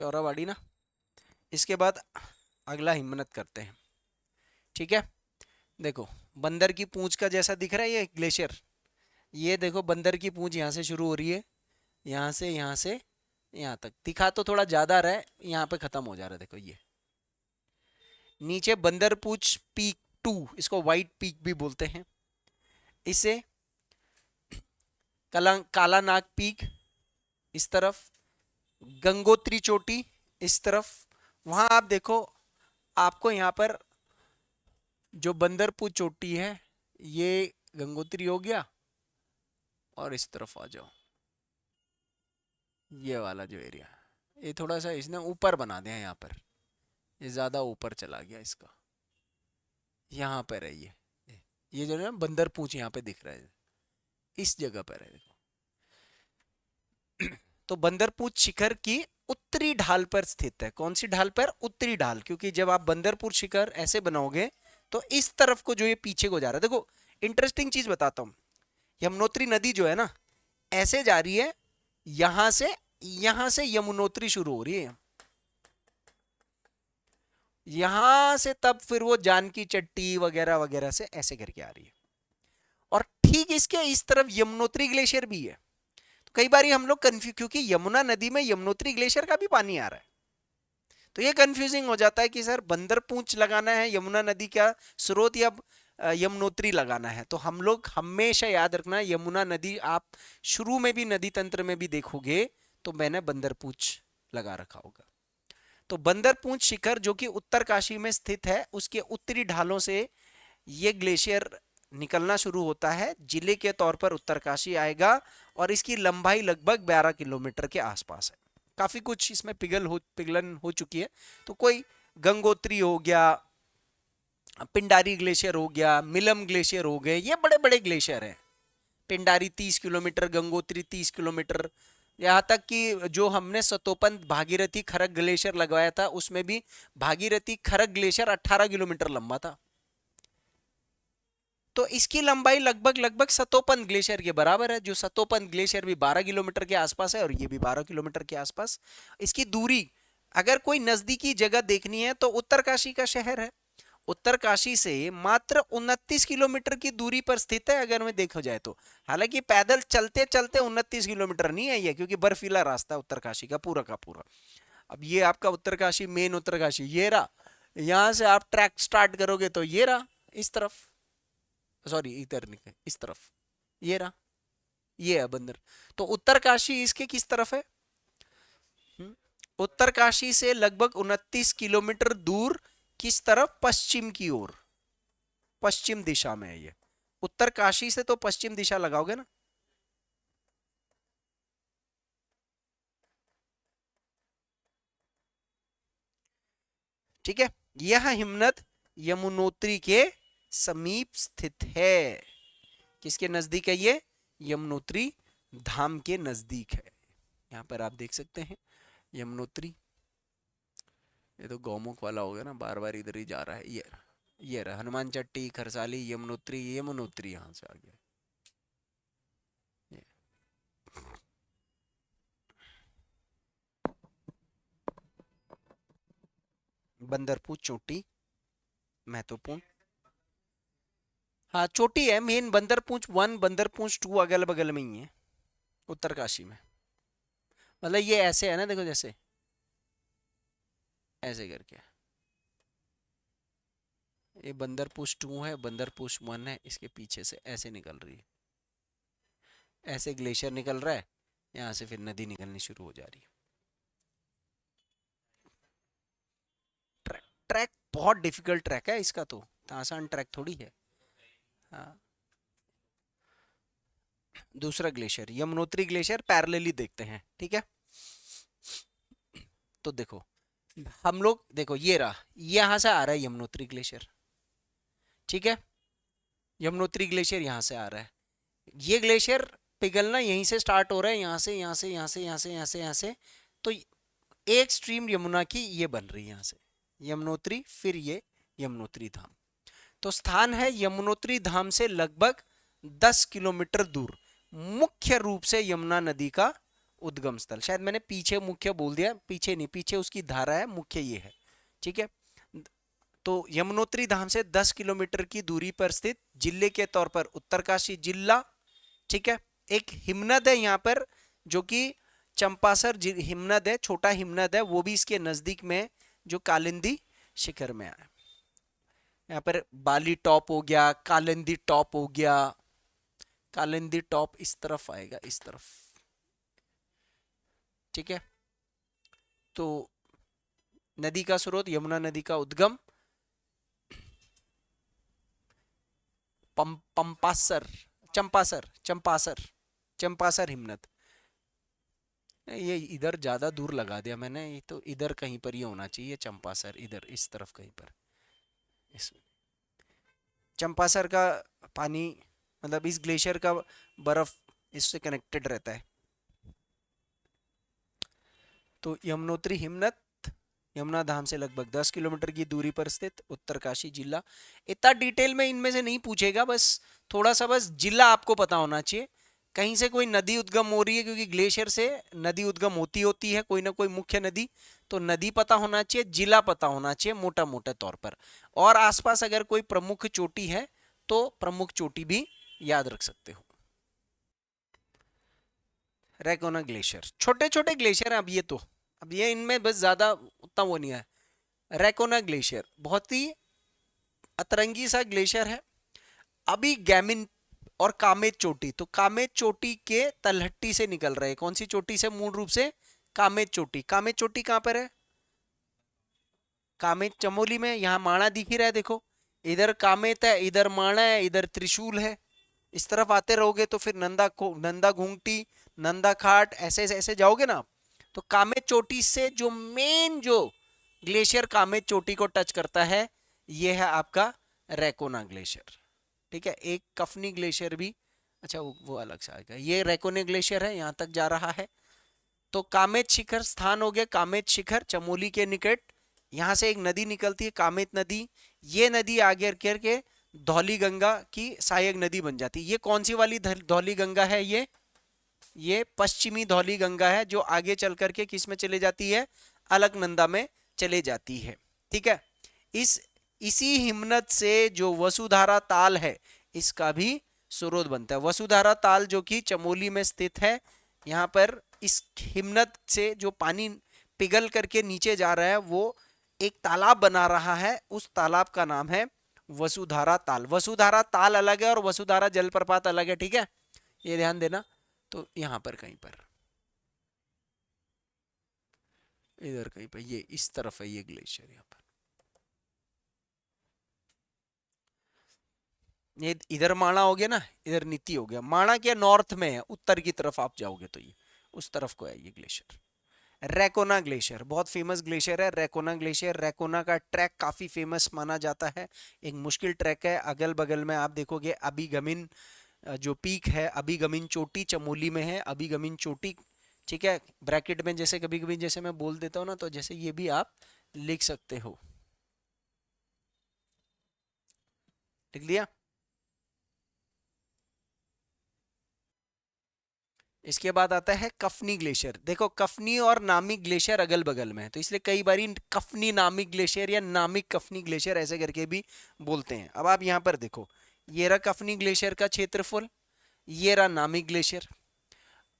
चौराबाड़ी ना। इसके बाद अगला हिम्मत करते हैं, ठीक है। देखो बंदर की पूंछ का जैसा दिख रहा है ये ग्लेशियर, ये देखो बंदर की पूंछ यहाँ से शुरू हो रही है, यहाँ से यहाँ तक दिखा तो थोड़ा ज्यादा रहा है, यहाँ पे खत्म हो जा रहा है। देखो ये नीचे बंदर पूंछ पीक 2, इसको व्हाइट पीक भी बोलते हैं। इसे काला नाग पीक इस तरफ, गंगोत्री चोटी इस तरफ। वहां आप देखो, आपको यहाँ पर जो बंदरपुर चोटी है ये गंगोत्री हो गया, और इस तरफ आ जाओ, ये वाला जो एरिया, ये थोड़ा सा इसने ऊपर बना दिया यहाँ पर, ये ज्यादा ऊपर चला गया इसका, यहाँ पर है ये जो है ना बंदर पूंछ यहाँ पे दिख रहा है, इस जगह पर है देखो। तो बंदरपुर शिखर की उत्तरी ढाल पर स्थित है। कौन सी ढाल पर? उत्तरी ढाल, क्योंकि जब आप बंदरपुर शिखर ऐसे बनाओगे तो इस तरफ को जो ये पीछे को जा रहा है, देखो इंटरेस्टिंग चीज बताता हूं, यमुनोत्री नदी जो है ना ऐसे जा रही है, यहां से यमुनोत्री शुरू हो रही है, यहां से तब फिर वो जानकी चट्टी वगैरह वगैरह से ऐसे करके आ रही है, और ठीक इसके इस तरफ यमुनोत्री ग्लेशियर भी है। तो कई बार हम लोग कंफ्यूज, क्योंकि यमुना नदी में यमुनोत्री ग्लेशियर का भी पानी आ रहा है, तो ये कंफ्यूजिंग हो जाता है कि सर बंदर पूंछ लगाना है यमुना नदी का स्रोत, या यमुनोत्री लगाना है। तो हम लोग हमेशा याद रखना, यमुना नदी आप शुरू में भी नदी तंत्र में भी देखोगे तो मैंने बंदर पूंछ लगा रखा होगा। तो बंदर पूंछ शिखर जो कि उत्तरकाशी में स्थित है, उसके उत्तरी ढालों से ये ग्लेशियर निकलना शुरू होता है, जिले के तौर पर उत्तरकाशी आएगा, और इसकी लंबाई लगभग 12 किलोमीटर के आसपास है। काफी कुछ इसमें पिघलन हो चुकी है। तो कोई गंगोत्री हो गया, पिंडारी ग्लेशियर हो गया, मिलम ग्लेशियर हो गए, ये बड़े बड़े ग्लेशियर हैं। पिंडारी 30 किलोमीटर, गंगोत्री 30 किलोमीटर, यहाँ तक कि जो हमने सतोपन भागीरथी खरग ग्लेशियर लगवाया था उसमें भी भागीरथी खरग ग्लेशियर 18 किलोमीटर लंबा था। तो इसकी लंबाई लगभग लगभग सतोपन ग्लेशियर के बराबर है, जो सतोपन ग्लेशियर भी 12 किलोमीटर के आसपास है और ये भी 12 किलोमीटर के आसपास। इसकी दूरी, अगर कोई नजदीकी जगह देखनी है तो उत्तरकाशी का शहर है, उत्तरकाशी से मात्र 29 किलोमीटर की दूरी पर स्थित है अगर मैं देखा जाए तो। हालांकि पैदल चलते चलते 29 किलोमीटर नहीं है ये, क्योंकि बर्फीला रास्ता है उत्तरकाशी का पूरा। अब ये आपका उत्तरकाशी, मेन उत्तरकाशी ये रहा, यहां से आप ट्रैक स्टार्ट करोगे तो ये रहा इस तरफ, सॉरी इधर नहीं, इस तरफ ये रहा, ये है बंदर। तो उत्तरकाशी इसके किस तरफ है? उत्तरकाशी से लगभग 29 किलोमीटर दूर, किस तरफ? पश्चिम की ओर, पश्चिम दिशा में है ये। उत्तरकाशी से तो पश्चिम दिशा लगाओगे ना, ठीक है। यह हिमनद यमुनोत्री के समीप स्थित है। किसके नजदीक है ये? यमुनोत्री धाम के नजदीक है। यहाँ पर आप देख सकते हैं यमुनोत्री, ये तो गौमुख वाला हो गया ना, बार बार इधर ही जा रहा है। ये रहा हनुमान चट्टी, खरसाली, यमुनोत्री, यमुनोत्री यहाँ से आ गया ये। बंदरपुर चोटी महत्वपूर्ण, हाँ चोटी है मेन। बंदरपूंछ 1 बंदरपूंछ 2 अगल बगल में ही है उत्तरकाशी में। मतलब ये ऐसे है ना, देखो जैसे ऐसे करके, ये बंदरपूंछ 2 है, बंदरपूंछ 1 है, इसके पीछे से ऐसे निकल रही है, ऐसे ग्लेशियर निकल रहा है, यहाँ से फिर नदी निकलनी शुरू हो जा रही है। ट्रैक बहुत डिफिकल्ट ट्रैक है इसका, तो आसान ट्रैक थोड़ी है। हाँ, दूसरा ग्लेशियर यमुनोत्री ग्लेशियर पैरेलली देखते हैं, ठीक है। तो देखो हम लोग, देखो ये रहा, यहां से आ रहा है यमुनोत्री ग्लेशियर, ठीक है। यमुनोत्री ग्लेशियर यहां से आ रहा है, ये ग्लेशियर पिघलना यहीं से स्टार्ट हो रहा है, यहाँ से यहाँ से यहाँ से यहाँ से यहाँ से यहाँ से। तो एक स्ट्रीम यमुना की ये बन रही है यहाँ से यमुनोत्री, फिर ये यमुनोत्री धाम। तो स्थान है यमुनोत्री धाम से लगभग 10 किलोमीटर दूर, मुख्य रूप से यमुना नदी का उद्गम स्थल। शायद मैंने पीछे मुख्य बोल दिया, पीछे नहीं, पीछे उसकी धारा है, मुख्य ये है, ठीक है। तो यमुनोत्री धाम से 10 किलोमीटर की दूरी पर स्थित जिले के तौर पर उत्तरकाशी जिला, ठीक है। एक हिमनद है यहाँ पर जो कि चंपासर हिमनद है, छोटा हिमनद है, वो भी इसके नजदीक में जो कालिंदी शिखर में है। यहाँ पर बाली टॉप हो गया, कालिंदी टॉप हो गया, कालिंदी टॉप इस तरफ आएगा, इस तरफ, ठीक है। तो नदी का स्रोत यमुना नदी का उद्गम पंपासर, चंपासर, चंपासर, चंपासर हिमनद। ये इधर ज्यादा दूर लगा दिया मैंने, ये तो इधर कहीं पर ही होना चाहिए चंपासर, इधर इस तरफ कहीं पर। इस चंपासर का पानी मतलब इस ग्लेशियर का बर्फ इससे कनेक्टेड रहता है। तो यमुनोत्री हिमनद यमुना धाम से लगभग 10 किलोमीटर की दूरी पर स्थित उत्तरकाशी जिला। इतना डिटेल में इनमें से नहीं पूछेगा, बस थोड़ा सा बस जिला आपको पता होना चाहिए। कहीं से कोई नदी उद्गम हो रही है, क्योंकि ग्लेशियर से नदी उद्गम होती है कोई ना कोई मुख्य नदी, तो नदी पता होना चाहिए, जिला पता होना चाहिए मोटा मोटा तौर पर। और आसपास अगर कोई प्रमुख चोटी है तो प्रमुख चोटी भी याद रख सकते हो। रैकोना ग्लेशियर, छोटे छोटे ग्लेशियर हैं अब ये इनमें बस ज्यादा उतना वो नहीं है। रैकोना ग्लेशियर बहुत ही अतरंगी सा ग्लेशियर है। अभी गैमिन और कामेत चोटी, तो कामेत चोटी के तलहट्टी से निकल रहे हैं। कौन सी चोटी से? मूल रूप से कामेत चोटी। कामेत चोटी कहां पर है? कामेत चमोली में। यहाँ माणा दिख ही रहा है, देखो इधर कामेत है, इधर माणा है, इधर त्रिशूल है। इस तरफ आते रहोगे तो फिर नंदा घूंगटी, नंदा खाट, ऐसे ऐसे जाओगे ना। तो कामेत चोटी से जो मेन जो ग्लेशियर कामेत चोटी को टच करता है, ये है आपका रैकोना ग्लेशियर, ठीक है। एक कफनी ग्लेशियर भी, अच्छा वो अलग से आएगा। ये रैकोना ग्लेशियर है, यहाँ तक जा रहा है। तो कामेत शिखर स्थान हो गया, कामेत शिखर चमोली के निकट। यहाँ से एक नदी निकलती है, कामेत नदी। ये नदी आगे करके धौली गंगा की सहायक नदी बन जाती है। ये कौन सी वाली धौली गंगा है? ये पश्चिमी धौली गंगा है, जो आगे चल करके किस में चले जाती है? अलकनंदा में चले जाती है, ठीक है। इसी हिमनद से जो वसुधारा ताल है, इसका भी स्रोत बनता है। वसुधारा ताल जो कि चमोली में स्थित है, यहाँ पर इस हिमनद से जो पानी पिघल करके नीचे जा रहा है, वो एक तालाब बना रहा है। उस तालाब का नाम है वसुधारा ताल। वसुधारा ताल अलग है और वसुधारा जलप्रपात अलग है, ठीक है, ये ध्यान देना। तो यहां पर कहीं पर, इधर कहीं पर, ये इस तरफ है ये ग्लेशियर। यहाँ पर ये इधर माणा हो गया ना, इधर नीति हो गया। माणा के नॉर्थ में है, उत्तर की तरफ आप जाओगे तो ये उस तरफ को है ये ग्लेशियर। रैकोना ग्लेशियर बहुत फेमस ग्लेशियर है। रैकोना ग्लेशियर, रैकोना का ट्रैक काफी फेमस माना जाता है। एक मुश्किल ट्रैक है। अगल बगल में आप देखोगे अभिगमिन जो पीक है, अभिगमिन चोटी चमोली में है, अभिगमिन चोटी, ठीक है। ब्रैकेट में जैसे कभी कभी जैसे मैं बोल देता हूँ ना, तो जैसे ये भी आप लिख सकते हो। लिख लिया? इसके बाद आता है कफनी ग्लेशियर। देखो कफनी और नामिक ग्लेशियर अगल बगल में है, तो इसलिए कई बार कफनी नामिक ग्लेशियर या नामिक कफनी ग्लेशियर ऐसे करके भी बोलते हैं। अब आप यहाँ पर देखो, ये रहा कफनी ग्लेशियर का क्षेत्रफल, ये रहा नामिक ग्लेशियर।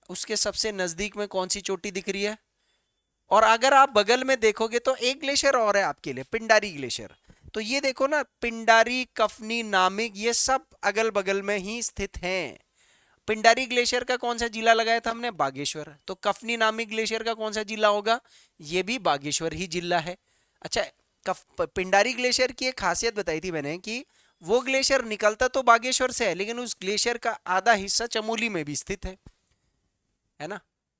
उसके सबसे नजदीक में कौन सी चोटी दिख रही है? और अगर आप बगल में देखोगे तो एक ग्लेशियर और है आपके लिए, पिंडारी ग्लेशियर। तो ये देखो ना, पिंडारी, कफनी, नामिक, ये सब अगल बगल में ही स्थित हैं। पिंडारी ग्लेशियर का कौन सा जिला लगाया था हमने? बागेश्वर। तो कफनी नामिक ग्लेशियर का कौन सा जिला होगा? ये भी बागेश्वर ही जिला है। अच्छा, पिंडारी ग्लेशियर की एक खासियत बताई थी मैंने कि वो ग्लेशियर निकलता तो बागेश्वर से है, लेकिन उस ग्लेशियर का आधा हिस्सा चमोली में भी स्थित है ना।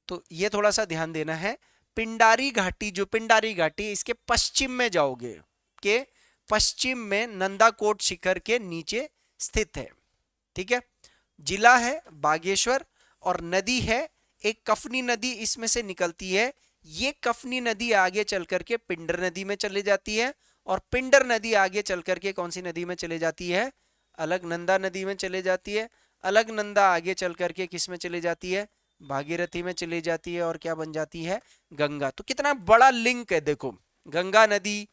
तो ये थोड़ा सा ध्यान देना है। पिंडारी घाटी, जो पिंडारी घाटी, इसके पश्चिम में जाओगे के पश्चिम में नंदाकोट शिखर के नीचे स्थित है, ठीक है। जिला है बागेश्वर और नदी है एक कफनी नदी, इसमें से निकलती है। ये कफनी नदी आगे चल करके पिंडर नदी में चले जाती है, और पिंडर नदी आगे चल करके कौन सी नदी में चले जाती है? अलकनंदा नदी में चले जाती है। अलकनंदा आगे चल करके किस में चले जाती है? भागीरथी में चली जाती है और क्या बन जाती है, गंगा। तो कितना बड़ा लिंक है देखो, गंगा नदी,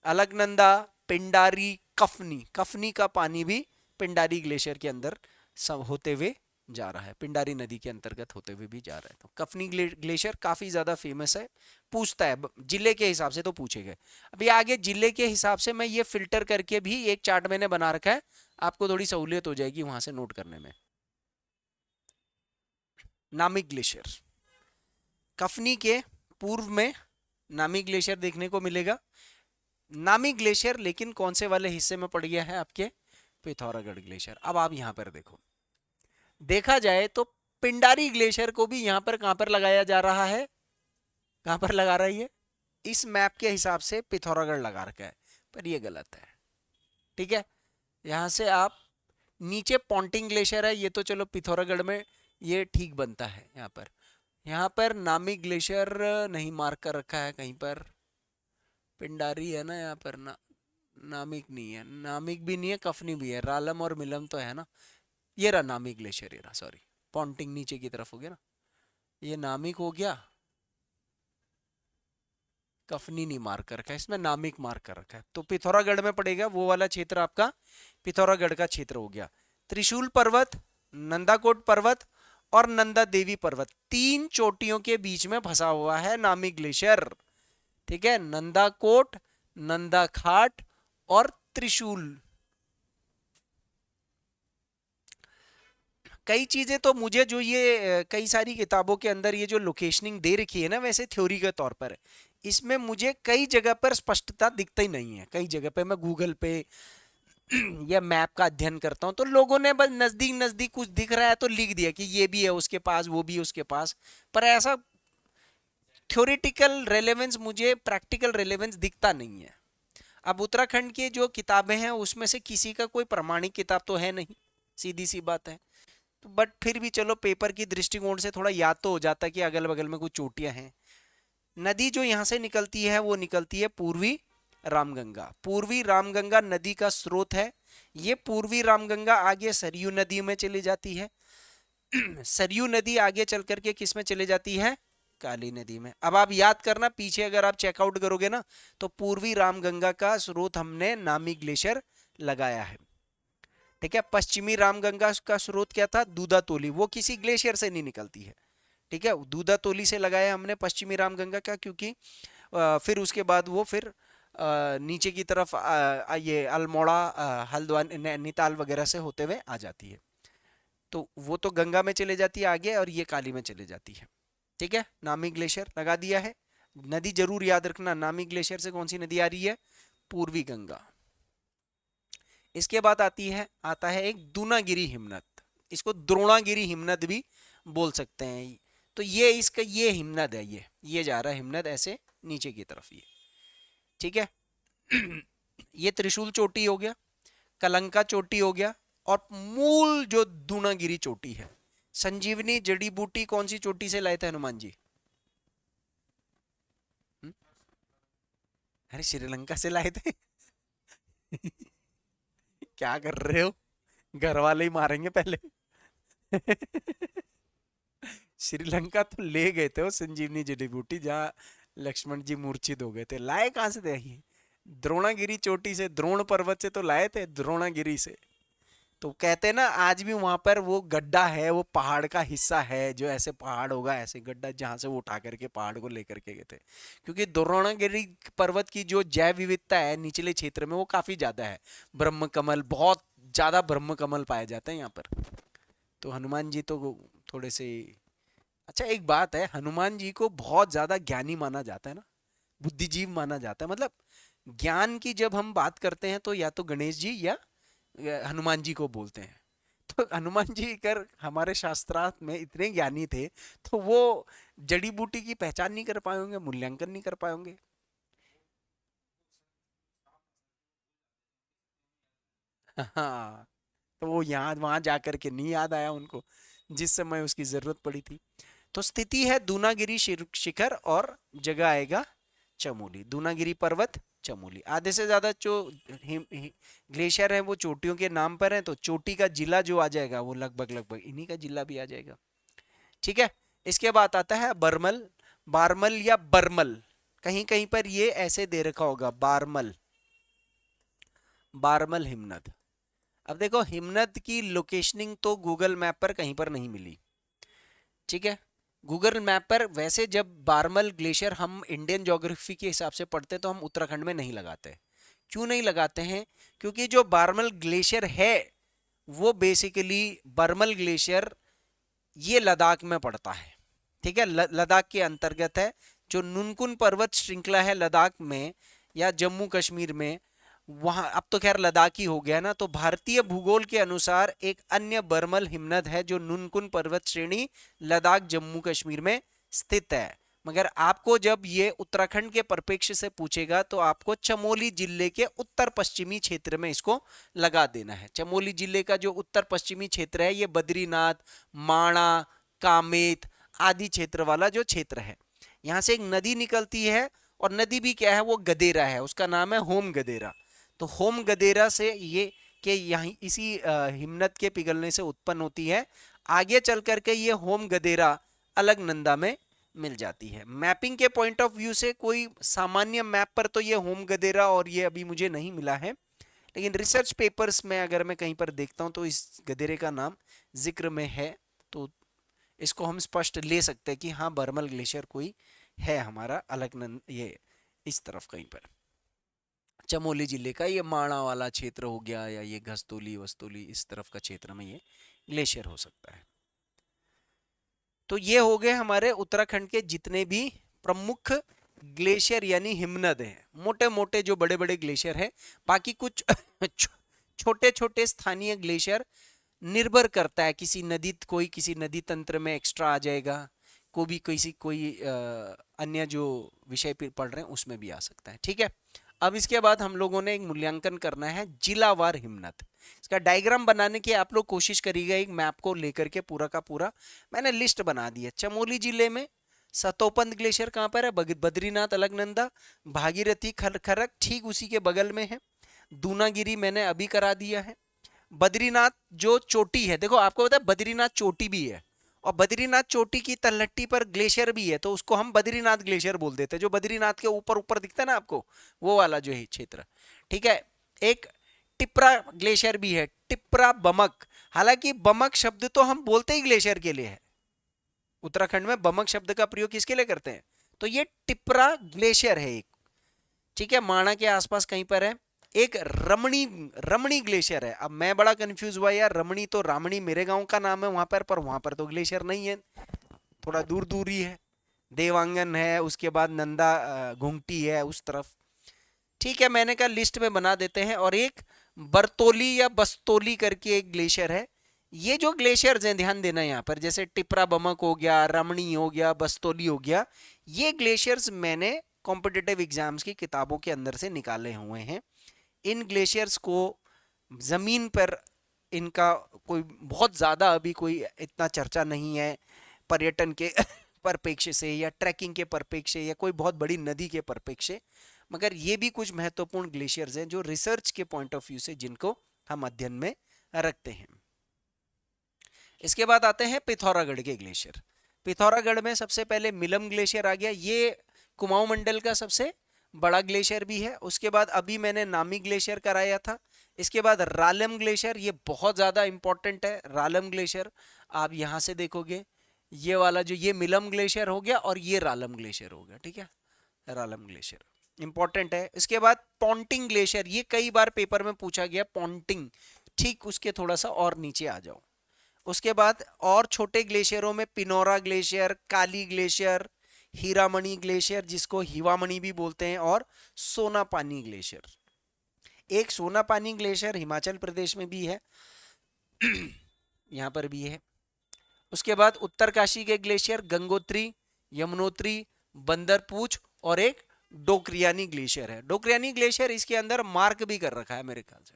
अलकनंदा, पिंडारी, कफनी, कफनी का पानी भी पिंडारी ग्लेशियर के अंदर सब होते हुए जा रहा है, पिंडारी नदी के अंतर्गत होते हुए भी जा रहा है। तो कफनी ग्लेशियर काफी ज्यादा फेमस है, पूछता है जिले के हिसाब से तो पूछेगा। अभी आगे जिले के हिसाब से मैं ये फिल्टर करके भी एक चार्ट मैंने बना रखा है, आपको थोड़ी सहूलियत हो जाएगी वहां से नोट करने में। नामिक ग्लेशियर, कफनी के पूर्व में नामिक ग्लेशियर देखने को मिलेगा। नामिक ग्लेशियर लेकिन कौन से वाले हिस्से में पड़ गया है, आपके पिथौरागढ़ ग्लेशियर। अब आप यहां पर देखो, देखा जाए तो पिंडारी ग्लेशियर को भी यहां पर कहां पर लगाया जा रहा है, कहां पर लगा रही है, इस मैप के हिसाब से पिथौरागढ़ लगा रखा है, पर ये गलत है। ठीक है, यहां से आप नीचे पॉन्टिंग ग्लेशियर है, ये तो चलो पिथौरागढ़ में ये ठीक बनता है। यहाँ पर नामिक ग्लेशियर नहीं मार्क कर रखा है कहीं पर, पिंडारी है ना यहाँ पर ना, नामिक नहीं है, नामिक भी नहीं है, कफनी भी है, रालम और मिलम तो है ना। ये रहा नामिक ग्लेशियर, ये रहा, सॉरी पॉन्टिंग नीचे की तरफ हो गया ना, ये नामिक हो गया, कफनी नहीं मार्क कर रखा है, इसमें नामिक मार्क कर रखा है। तो पिथौरागढ़ में पड़ेगा वो वाला क्षेत्र, आपका पिथौरागढ़ का क्षेत्र हो गया। त्रिशूल पर्वत, नंदाकोट पर्वत और नंदा देवी पर्वत, तीन चोटियों के बीच में फंसा हुआ है नामिक ग्लेशियर। ठीक है, नंदाकोट, नंदा खाट और त्रिशूल। कई चीजें तो मुझे जो ये कई सारी किताबों के अंदर ये जो लोकेशनिंग दे रखी है ना, वैसे थ्योरी के तौर पर, इसमें मुझे कई जगह पर स्पष्टता दिखता ही नहीं है। कई जगह पे मैं गूगल पे या मैप का अध्ययन करता हूँ तो लोगों ने बस नजदीक नजदीक कुछ दिख रहा है तो लिख दिया कि ये भी है उसके पास, वो भी उसके पास, पर ऐसा थ्योरेटिकल रेलेवेंस, मुझे प्रैक्टिकल रेलेवेंस दिखता नहीं है। अब उत्तराखंड की जो किताबें हैं उसमें से किसी का कोई प्रमाणिक किताब तो है नहीं, सीधी सी बात है। तो बट फिर भी चलो पेपर की दृष्टिकोण से थोड़ा याद तो हो जाता है कि अगल बगल में कुछ चोटियां हैं। नदी जो यहाँ से निकलती है वो निकलती है पूर्वी रामगंगा, पूर्वी रामगंगा नदी का स्रोत है। ये पूर्वी रामगंगा आगे सरयू नदी में चली जाती है। सरयू नदी आगे चल करके किस में चली जाती है, काली नदी में। अब आप याद करना, पीछे अगर आप चेकआउट करोगे ना तो पूर्वी रामगंगा का स्रोत हमने नामी ग्लेशियर लगाया है। ठीक है, पश्चिमी रामगंगा का स्रोत क्या था, दूधातोली, वो किसी ग्लेशियर से नहीं निकलती है। ठीक है, दूधातोली से लगाया हमने पश्चिमी रामगंगा का, क्योंकि फिर उसके बाद वो फिर नीचे की तरफ ये अल्मोड़ा, हल्द्वानी, नैनीताल वगैरह से होते हुए आ जाती है। तो वो तो गंगा में चले जाती है आगे और ये काली में चले जाती है। ठीक है, नामी ग्लेशियर लगा दिया है। नदी जरूर याद रखना, नामी ग्लेशियर से कौन सी नदी आ रही है, पूर्वी गंगा। इसके बाद आता है एक दूनागिरी हिमनद, इसको द्रोणागिरी हिमनद भी बोल सकते हैं। तो ये इसका ये हिमनद है, ये जा रहा है हिमनद ऐसे नीचे की तरफ ये। ठीक है, ये त्रिशूल चोटी हो गया, कलंका चोटी हो गया, और मूल जो दूनागिरी चोटी है, संजीवनी जड़ी बूटी कौन सी चोटी से लाए थे हनुमान जी, अरे श्रीलंका से लाए थे। क्या कर रहे हो, घर वाले ही मारेंगे पहले। श्रीलंका तो ले गए थे वो संजीवनी जड़ी बूटी, जहाँ लक्ष्मण जी मूर्छित हो गए थे। लाए कहां से थे, द्रोणागिरी चोटी से, द्रोण पर्वत से तो लाए थे, द्रोणागिरी से। तो कहते हैं ना आज भी वहां पर वो गड्ढा है, वो पहाड़ का हिस्सा है, जो ऐसे पहाड़ होगा ऐसे गड्ढा, जहां से वो उठा करके पहाड़ को लेकर के गए थे। क्योंकि द्रोणागिरी पर्वत की जो जैव विविधता है निचले क्षेत्र में वो काफी ज्यादा है, ब्रह्म कमल, बहुत ज्यादा ब्रह्म कमल पाए जाते हैं यहाँ पर। तो हनुमान जी तो थोड़े से, अच्छा एक बात है, हनुमान जी को बहुत ज्यादा ज्ञानी माना जाता है ना, बुद्धिजीव माना जाता है। मतलब ज्ञान की जब हम बात करते हैं तो या तो गणेश जी या हनुमान जी को बोलते हैं। तो हनुमान जी अगर हमारे शास्त्रार्थ में इतने ज्ञानी थे तो वो जड़ी बूटी की पहचान नहीं कर पाए होंगे, मूल्यांकन नहीं कर पाए होंगे। हाँ, तो वो यहाँ वहां जाकर के नहीं याद आया उनको जिस समय उसकी जरूरत पड़ी थी। तो स्थिति है दूनागिरी शिखर और जगह आएगा चमोली, दूनागिरी पर्वत चमोली। आधे से ज्यादा जो ग्लेशियर है वो चोटियों के नाम पर है, तो चोटी का जिला जो आ जाएगा वो लगभग लगभग इन्हीं का जिला भी आ जाएगा। ठीक है, इसके बाद आता है बर्मल, बारमल या बर्मल, कहीं कहीं पर ये ऐसे दे रखा होगा बारमल, बारमल हिमनद। अब देखो हिमनद की लोकेशनिंग तो गूगल मैप पर कहीं पर नहीं मिली, ठीक है। गूगल मैप पर वैसे जब बारमल ग्लेशियर हम इंडियन ज्योग्राफी के हिसाब से पढ़ते तो हम उत्तराखंड में नहीं लगाते। क्यों नहीं लगाते हैं? क्योंकि जो बारमल ग्लेशियर है वो बेसिकली बर्मल ग्लेशियर ये लद्दाख में पड़ता है, ठीक है, लद्दाख के अंतर्गत है। जो नुनकुन पर्वत श्रृंखला है लद्दाख में या जम्मू कश्मीर में, वहां अब तो खैर लद्दाख ही हो गया ना, तो भारतीय भूगोल के अनुसार एक अन्य बर्मल हिमनद है जो नुनकुन पर्वत श्रेणी लद्दाख जम्मू कश्मीर में स्थित है। मगर आपको जब ये उत्तराखंड के परिप्रेक्ष्य से पूछेगा तो आपको चमोली जिले के उत्तर पश्चिमी क्षेत्र में इसको लगा देना है। चमोली जिले का जो उत्तर पश्चिमी क्षेत्र है ये बद्रीनाथ, माणा, कामेत आदि क्षेत्र वाला जो क्षेत्र है। यहाँ से एक नदी निकलती है और नदी भी क्या है, वो गदेरा है, उसका नाम है होम गदेरा। तो होम गदेरा से ये कि यहीं इसी हिमनद के पिघलने से उत्पन्न होती है। आगे चल करके ये होम गदेरा अलकनंदा में मिल जाती है। मैपिंग के पॉइंट ऑफ व्यू से कोई सामान्य मैप पर तो ये होम गदेरा और ये अभी मुझे नहीं मिला है, लेकिन रिसर्च पेपर्स में अगर मैं कहीं पर देखता हूँ तो इस गदेरे का नाम जिक्र में है, तो इसको हम स्पष्ट ले सकते हैं कि हाँ बर्मल ग्लेशियर कोई है हमारा अलकनंद ये इस तरफ कहीं पर। चमोली जिले का ये माणा वाला क्षेत्र हो गया या ये घस्तोली वस्तोली इस तरफ का क्षेत्र में ये ग्लेशियर हो सकता है। तो ये हो गए हमारे उत्तराखंड के जितने भी प्रमुख ग्लेशियर यानी हिमनद हैं, मोटे मोटे जो बड़े बड़े ग्लेशियर हैं। बाकी कुछ छोटे छोटे स्थानीय ग्लेशियर निर्भर करता है, किसी नदी कोई किसी नदी तंत्र में एक्स्ट्रा आ जाएगा, कोई अन्य जो विषय पढ़ रहे हैं उसमें भी आ सकता है, ठीक है। अब इसके बाद हम लोगों ने एक मूल्यांकन करना है जिलावार हिमनद। इसका डायग्राम बनाने की आप लोग कोशिश करिएगा, एक मैप को लेकर के पूरा का पूरा मैंने लिस्ट बना दी है। चमोली जिले में सतोपंत ग्लेशियर कहाँ पर है? बद्रीनाथ अलकनंदा, भागीरथी खरक ठीक उसी के बगल में है। दूनागिरी मैंने अभी करा दिया है। बद्रीनाथ जो चोटी है, देखो आपको पता है बद्रीनाथ चोटी भी है और बद्रीनाथ चोटी की तलहटी पर ग्लेशियर भी है, तो उसको हम बद्रीनाथ ग्लेशियर बोल देते हैं। जो बद्रीनाथ के ऊपर ऊपर दिखता है ना आपको, वो वाला जो है क्षेत्र, ठीक है। एक टिप्रा ग्लेशियर भी है, टिप्रा बमक। हालांकि बमक शब्द तो हम बोलते ही ग्लेशियर के लिए है, उत्तराखंड में बमक शब्द का प्रयोग किसके लिए करते हैं? तो ये टिप्रा ग्लेशियर है एक, ठीक है, माणा के आसपास कहीं पर है। एक रमणी ग्लेशियर है। अब मैं बड़ा कंफ्यूज हुआ यार, रमणी तो रामणी मेरे गांव का नाम है वहां पर वहां पर तो ग्लेशियर नहीं है, थोड़ा दूर दूर ही है। देवांगन है, उसके बाद नंदा घुंगटी है उस तरफ, ठीक है। मैंने कहा लिस्ट में बना देते हैं। और एक बरतोली या बस्तोली करके एक ग्लेशियर है। ये जो ग्लेशियर्स हैं ध्यान देना यहाँ पर, जैसे टिपरा बमक हो गया, रमणी हो गया, बस्तोली हो गया, ये ग्लेशियर्स मैंने कॉम्पिटिटिव एग्जाम्स की किताबों के अंदर से निकाले हुए हैं। इन ग्लेशियर्स को जमीन पर इनका कोई बहुत ज्यादा अभी कोई इतना चर्चा नहीं है पर्यटन के परिप्रेक्ष्य से या ट्रैकिंग के परिप्रेक्ष्य या कोई बहुत बड़ी नदी के परिप्रेक्ष्य, मगर ये भी कुछ महत्वपूर्ण ग्लेशियर्स हैं जो रिसर्च के पॉइंट ऑफ व्यू से जिनको हम अध्ययन में रखते हैं। इसके बाद आते हैं पिथौरागढ़ के ग्लेशियर। पिथौरागढ़ में सबसे पहले मिलम ग्लेशियर आ गया, ये कुमाऊं मंडल का सबसे बड़ा ग्लेशियर भी है। उसके बाद अभी मैंने नामी ग्लेशियर कराया था। इसके बाद रालम ग्लेशियर, ये बहुत ज़्यादा इंपॉर्टेंट है। रालम ग्लेशियर आप यहाँ से देखोगे, ये वाला जो ये मिलम ग्लेशियर हो गया और ये रालम ग्लेशियर हो गया, ठीक है, रालम ग्लेशियर इंपॉर्टेंट है। इसके बाद पॉन्टिंग ग्लेशियर, ये कई बार पेपर में पूछा गया, पॉन्टिंग ठीक उसके थोड़ा सा और नीचे आ जाओ। उसके बाद और छोटे ग्लेशियरों में पिनोरा ग्लेशियर, काली ग्लेशियर, हीरामणि ग्लेशियर जिसको हिवामणि भी बोलते हैं, और सोनापानी ग्लेशियर। एक सोनापानी ग्लेशियर हिमाचल प्रदेश में भी है यहाँ पर भी है। उसके बाद उत्तरकाशी के ग्लेशियर गंगोत्री, यमुनोत्री, बंदरपूछ और एक डोकरियानी ग्लेशियर है। डोकरियानी ग्लेशियर इसके अंदर मार्क भी कर रखा है मेरे ख्याल से,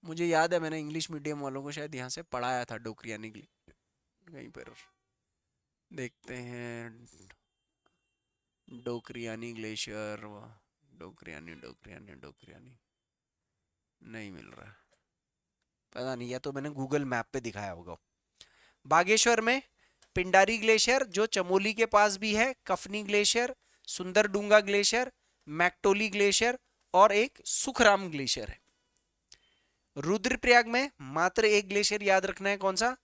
मुझे याद है मैंने इंग्लिश मीडियम वालों को शायद यहाँ से पढ़ाया था डोकरियानी कहीं पर। देखते हैं डोकरियानी ग्लेशियर, डोकरियानी डोकरियानी डोकरियानी नहीं मिल रहा, पता नहीं, या तो मैंने गूगल मैप पे दिखाया होगा। बागेश्वर में पिंडारी ग्लेशियर जो चमोली के पास भी है, कफनी ग्लेशियर, सुंदरडूंगा ग्लेशियर, मैक्टोली ग्लेशियर और एक सुखराम ग्लेशियर है। रुद्रप्रयाग में मात्र एक ग्लेशियर याद रखना है, कौन सा?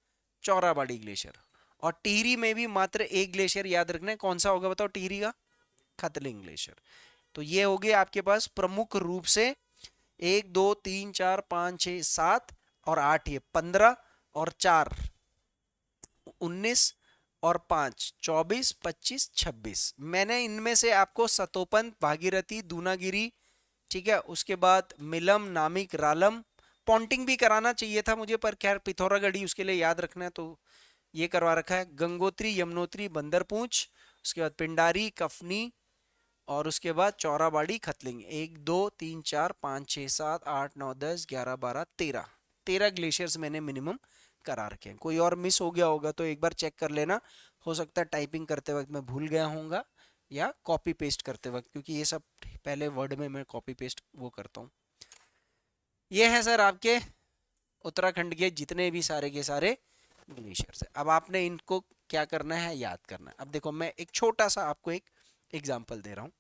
चौराबाड़ी ग्लेशियर। और टिहरी में भी मात्र एक ग्लेशियर याद रखना है, कौन सा होगा बताओ टिहरी का? खतलिंग ग्लेशियर। तो ये हो गए आपके पास प्रमुख रूप से 1 2 3 4 5 6 7 और 8, ये 15 और 4 19 और 5 24 25 26। मैंने इनमें से आपको सतोपंत, भागीरथी, दूनागिरी, ठीक है, उसके बाद मिलम, नामिक, रालम, पॉन्टिंग भी कराना चाहिए था मुझे, पर खैर पिथौरागढ़ी उसके लिए याद रखना है तो ये करवा रखा है। गंगोत्री, यमुनोत्री, बंदरपूंछ, उसके बाद पिंडारी, कफनी और उसके बाद चौराबाड़ी, खतलिंग। 1 2 3 4 5 6 7 8 9 10 11 12 13 ग्लेशियर्स मैंने मिनिमम करा रखे हैं। कोई और मिस हो गया होगा तो एक बार चेक कर लेना, हो सकता है टाइपिंग करते वक्त मैं भूल गया होऊंगा या कॉपी पेस्ट करते वक्त, क्योंकि ये सब पहले वर्ड में मैं कॉपी पेस्ट वो करता हूँ। ये है सर आपके उत्तराखंड के जितने भी सारे के सारे ग्लेशियर्स है। अब आपने इनको क्या करना है, याद करना है। अब देखो मैं एक छोटा सा आपको एक एग्जाम्पल दे रहा हूँ।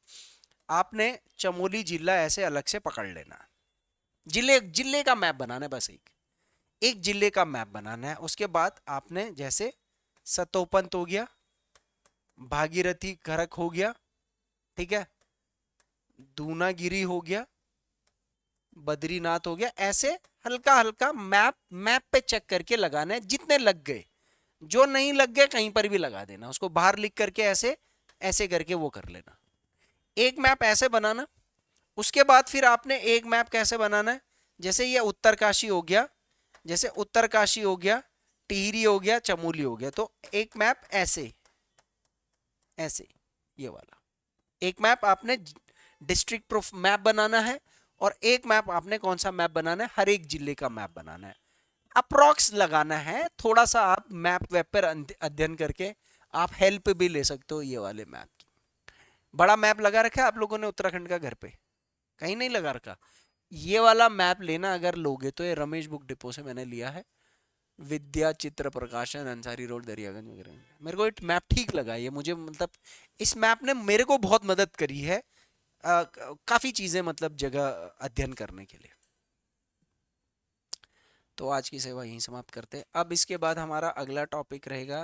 आपने चमोली जिला ऐसे अलग से पकड़ लेना, जिले जिले का मैप बनाना है, बस एक जिले का मैप बनाना है। उसके बाद आपने जैसे सतोपंत हो गया, भागीरथी खरक हो गया, ठीक है, दूनागिरी हो गया, बद्रीनाथ हो गया, ऐसे हल्का हल्का मैप पे चेक करके लगाना है। जितने लग गए, जो नहीं लग गए कहीं पर भी लगा देना, उसको बाहर लिख करके ऐसे ऐसे करके वो कर लेना। एक मैप ऐसे बनाना। उसके बाद फिर आपने एक मैप कैसे बनाना है, जैसे ये उत्तरकाशी हो गया, जैसे उत्तरकाशी हो गया, टिहरी हो गया, चमोली हो गया, तो एक मैप ऐसे ऐसे, ये वाला एक मैप आपने डिस्ट्रिक्ट मैप बनाना है। और एक मैप आपने कौन सा मैप बनाना है, हर एक जिले का मैप बनाना है। अप्रॉक्स लगाना है, थोड़ा सा आप मैप वेब पर अध्ययन करके आप हेल्प भी ले सकते हो ये वाले मैप की। बड़ा मैप लगा रखा है आप लोगों ने उत्तराखंड का घर पे? कहीं नहीं लगा रखा। ये वाला मैप लेना अगर लोगे तो ये रमेश बुक डिपो से मैंने लिया है, विद्या चित्र प्रकाशन, अंसारी रोड, दरियागंज वगैरह। मेरे को एक मैप ठीक लगा ये, मुझे मतलब इस मैप ने मेरे को बहुत मदद करी है काफी चीजें, मतलब जगह अध्ययन करने के लिए। तो आज की सेवा यहीं समाप्त करते हैं। अब इसके बाद हमारा अगला टॉपिक रहेगा